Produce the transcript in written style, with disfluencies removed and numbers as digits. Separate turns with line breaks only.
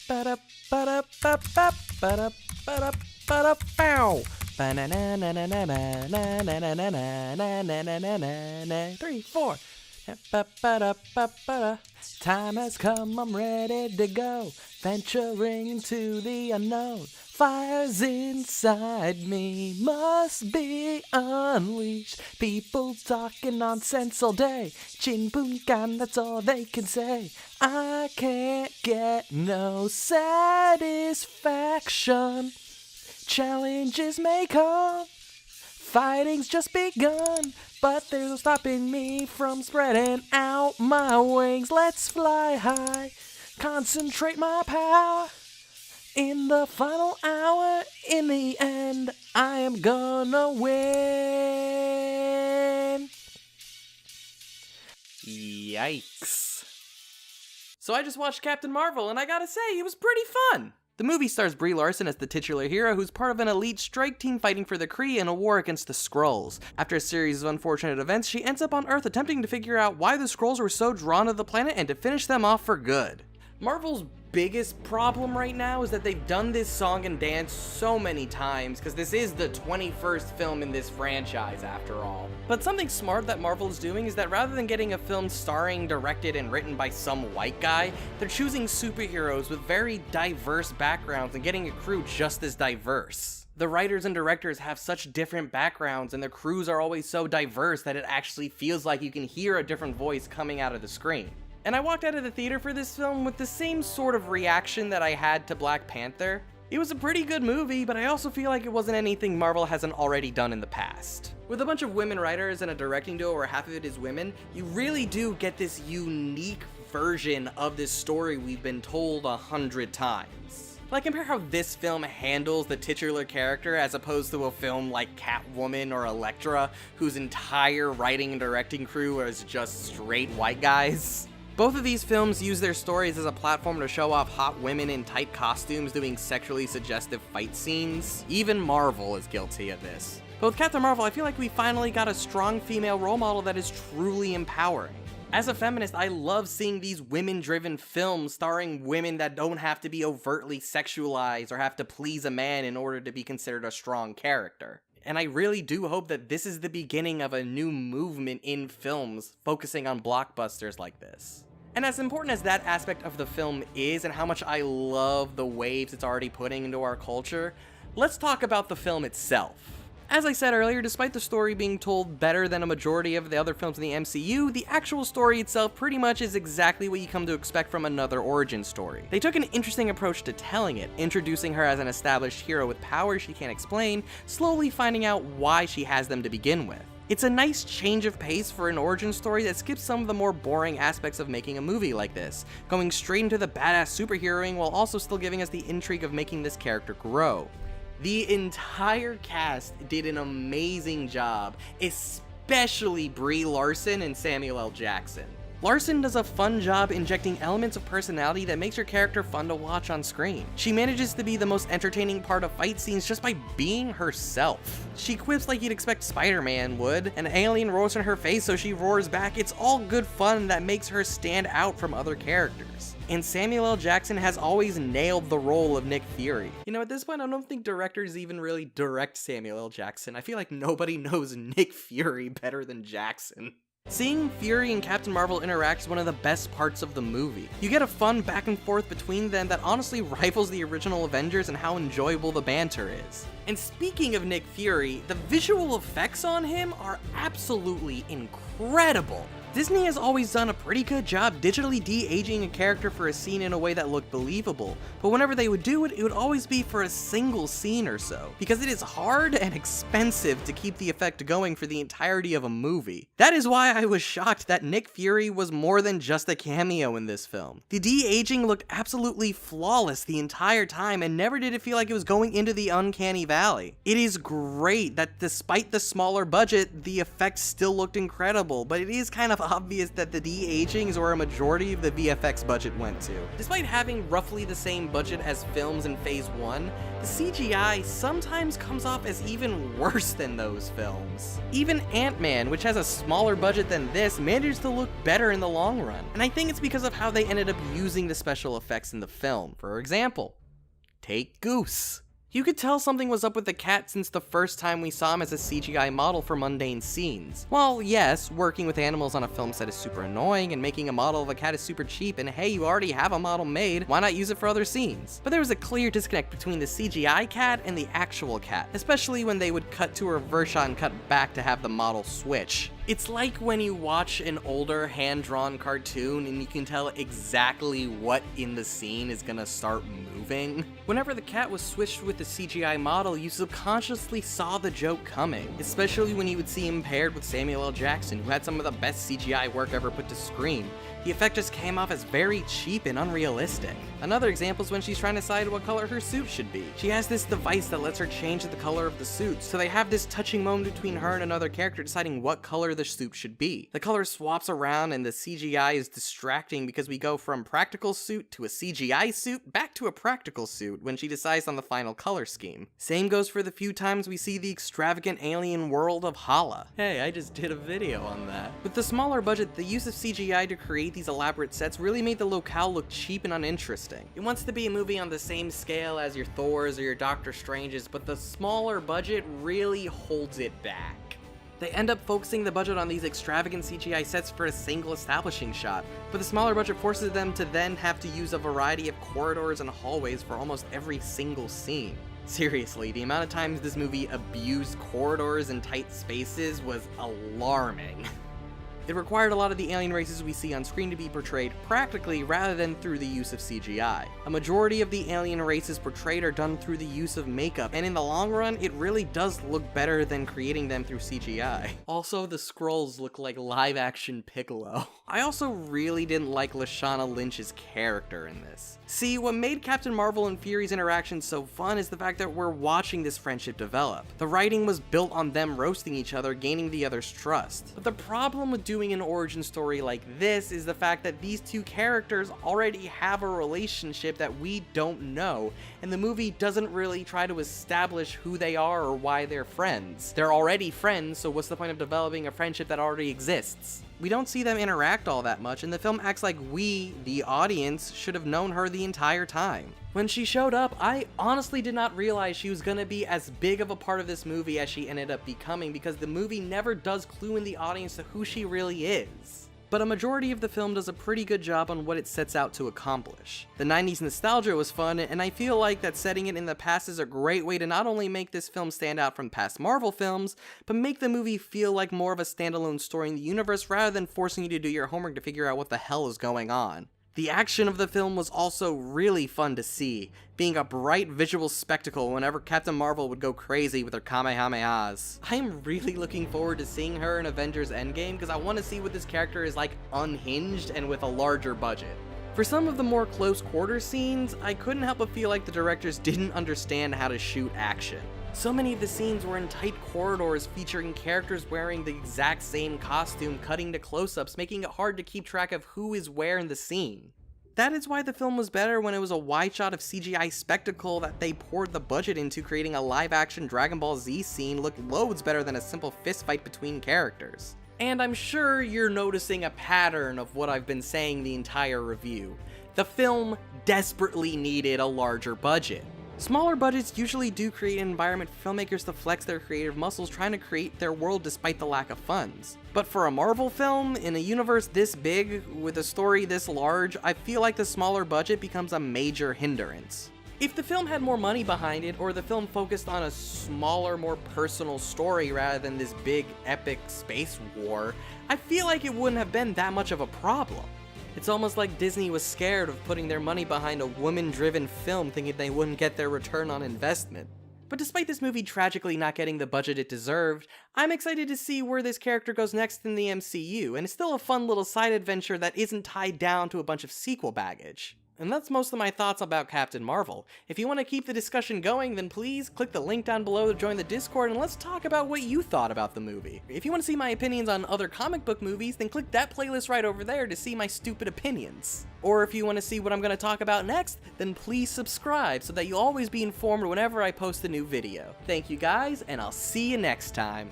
Ba-da, ba-da, ba-ba, ba-da, ba-da, ba-da, bow. Ba-na-na-na-na-na-na-na-na-na-na-na-na-na-na. 3, 4. Ba-ba-da-ba-ba-da. Time has come, I'm ready to go. Venturing into the unknown. Fires inside me must be unleashed. People talking nonsense all day. Chin boon gan, that's all they can say. I can't get no satisfaction. Challenges may come. Fighting's just begun. But there's no stopping me from spreading out my wings. Let's fly high. Concentrate my power. In the final hour, in the end, I am gonna win. Yikes. So I just watched Captain Marvel, and I gotta say, it was pretty fun. The movie stars Brie Larson as the titular hero who's part of an elite strike team fighting for the Kree in a war against the Skrulls. After a series of unfortunate events, she ends up on Earth attempting to figure out why the Skrulls were so drawn to the planet and to finish them off for good. Marvel's biggest problem right now is that they've done this song and dance so many times, because this is the 21st film in this franchise after all. But something smart that Marvel is doing is that rather than getting a film starring, directed, and written by some white guy, they're choosing superheroes with very diverse backgrounds and getting a crew just as diverse. The writers and directors have such different backgrounds and the crews are always so diverse that it actually feels like you can hear a different voice coming out of the screen. And I walked out of the theater for this film with the same sort of reaction that I had to Black Panther. It was a pretty good movie, but I also feel like it wasn't anything Marvel hasn't already done in the past. With a bunch of women writers and a directing duo where half of it is women, you really do get this unique version of this story we've been told 100 times. Like, compare how this film handles the titular character as opposed to a film like Catwoman or Elektra, whose entire writing and directing crew is just straight white guys. Both of these films use their stories as a platform to show off hot women in tight costumes doing sexually suggestive fight scenes. Even Marvel is guilty of this. But with Captain Marvel, I feel like we finally got a strong female role model that is truly empowering. As a feminist, I love seeing these women-driven films starring women that don't have to be overtly sexualized or have to please a man in order to be considered a strong character. And I really do hope that this is the beginning of a new movement in films focusing on blockbusters like this. And as important as that aspect of the film is, and how much I love the waves it's already putting into our culture, let's talk about the film itself. As I said earlier, despite the story being told better than a majority of the other films in the MCU, the actual story itself pretty much is exactly what you come to expect from another origin story. They took an interesting approach to telling it, introducing her as an established hero with powers she can't explain, slowly finding out why she has them to begin with. It's a nice change of pace for an origin story that skips some of the more boring aspects of making a movie like this, going straight into the badass superheroing while also still giving us the intrigue of making this character grow. The entire cast did an amazing job, especially Brie Larson and Samuel L. Jackson. Larson does a fun job injecting elements of personality that makes her character fun to watch on screen. She manages to be the most entertaining part of fight scenes just by being herself. She quips like you'd expect Spider-Man would, an alien roars in her face so she roars back. It's all good fun that makes her stand out from other characters. And Samuel L. Jackson has always nailed the role of Nick Fury. You know, at this point, I don't think directors even really direct Samuel L. Jackson. I feel like nobody knows Nick Fury better than Jackson. Seeing Fury and Captain Marvel interact is one of the best parts of the movie. You get a fun back and forth between them that honestly rivals the original Avengers and how enjoyable the banter is. And speaking of Nick Fury, the visual effects on him are absolutely incredible. Disney has always done a pretty good job digitally de-aging a character for a scene in a way that looked believable, but whenever they would do it, it would always be for a single scene or so, because it is hard and expensive to keep the effect going for the entirety of a movie. That is why I was shocked that Nick Fury was more than just a cameo in this film. The de-aging looked absolutely flawless the entire time, and never did it feel like it was going into the uncanny valley. It is great that despite the smaller budget, the effects still looked incredible, but it is kind of enough obvious that the de-aging is where a majority of the VFX budget went to. Despite having roughly the same budget as films in Phase 1, the CGI sometimes comes off as even worse than those films. Even Ant-Man, which has a smaller budget than this, managed to look better in the long run, and I think it's because of how they ended up using the special effects in the film. For example, take Goose. You could tell something was up with the cat since the first time we saw him as a CGI model for mundane scenes. While yes, working with animals on a film set is super annoying, and making a model of a cat is super cheap, and hey, you already have a model made, why not use it for other scenes? But there was a clear disconnect between the CGI cat and the actual cat, especially when they would cut to a reverse shot and cut back to have the model switch. It's like when you watch an older hand-drawn cartoon and you can tell exactly what in the scene is gonna start moving. Whenever the cat was switched with the CGI model, you subconsciously saw the joke coming, especially when you would see him paired with Samuel L. Jackson, who had some of the best CGI work ever put to screen. The effect just came off as very cheap and unrealistic. Another example is when she's trying to decide what color her suit should be. She has this device that lets her change the color of the suit, so they have this touching moment between her and another character deciding what color the suit should be. The color swaps around and the CGI is distracting because we go from practical suit to a CGI suit back to a practical suit when she decides on the final color scheme. Same goes for the few times we see the extravagant alien world of Hala. Hey, I just did a video on that. With the smaller budget, the use of CGI to create these elaborate sets really made the locale look cheap and uninteresting. It wants to be a movie on the same scale as your Thors or your Doctor Stranges, but the smaller budget really holds it back. They end up focusing the budget on these extravagant CGI sets for a single establishing shot, but the smaller budget forces them to then have to use a variety of corridors and hallways for almost every single scene. Seriously, the amount of times this movie abused corridors and tight spaces was alarming. It required a lot of the alien races we see on screen to be portrayed practically rather than through the use of CGI. A majority of the alien races portrayed are done through the use of makeup, and in the long run, it really does look better than creating them through CGI. Also, the Skrulls look like live-action Piccolo. I also really didn't like Lashana Lynch's character in this. See, what made Captain Marvel and Fury's interaction so fun is the fact that we're watching this friendship develop. The writing was built on them roasting each other, gaining the other's trust. But the problem with doing an origin story like this is the fact that these two characters already have a relationship that we don't know, and the movie doesn't really try to establish who they are or why they're friends. They're already friends, so what's the point of developing a friendship that already exists? We don't see them interact all that much, and the film acts like we, the audience, should have known her the entire time. When she showed up, I honestly did not realize she was gonna be as big of a part of this movie as she ended up becoming, because the movie never does clue in the audience to who she really is. But a majority of the film does a pretty good job on what it sets out to accomplish. The 90s nostalgia was fun, and I feel like that setting it in the past is a great way to not only make this film stand out from past Marvel films, but make the movie feel like more of a standalone story in the universe rather than forcing you to do your homework to figure out what the hell is going on. The action of the film was also really fun to see, being a bright visual spectacle whenever Captain Marvel would go crazy with her Kamehamehas. I am really looking forward to seeing her in Avengers Endgame because I want to see what this character is like unhinged and with a larger budget. For some of the more close quarter scenes, I couldn't help but feel like the directors didn't understand how to shoot action. So many of the scenes were in tight corridors featuring characters wearing the exact same costume, cutting to close-ups, making it hard to keep track of who is where in the scene. That is why the film was better when it was a wide shot of CGI spectacle that they poured the budget into, creating a live-action Dragon Ball Z scene look loads better than a simple fistfight between characters. And I'm sure you're noticing a pattern of what I've been saying the entire review. The film desperately needed a larger budget. Smaller budgets usually do create an environment for filmmakers to flex their creative muscles trying to create their world despite the lack of funds. But for a Marvel film, in a universe this big, with a story this large, I feel like the smaller budget becomes a major hindrance. If the film had more money behind it, or the film focused on a smaller, more personal story rather than this big, epic space war, I feel like it wouldn't have been that much of a problem. It's almost like Disney was scared of putting their money behind a woman-driven film thinking they wouldn't get their return on investment. But despite this movie tragically not getting the budget it deserved, I'm excited to see where this character goes next in the MCU, and it's still a fun little side adventure that isn't tied down to a bunch of sequel baggage. And that's most of my thoughts about Captain Marvel. If you want to keep the discussion going, then please click the link down below to join the Discord and let's talk about what you thought about the movie. If you want to see my opinions on other comic book movies, then click that playlist right over there to see my stupid opinions. Or if you want to see what I'm going to talk about next, then please subscribe so that you'll always be informed whenever I post a new video. Thank you guys, and I'll see you next time.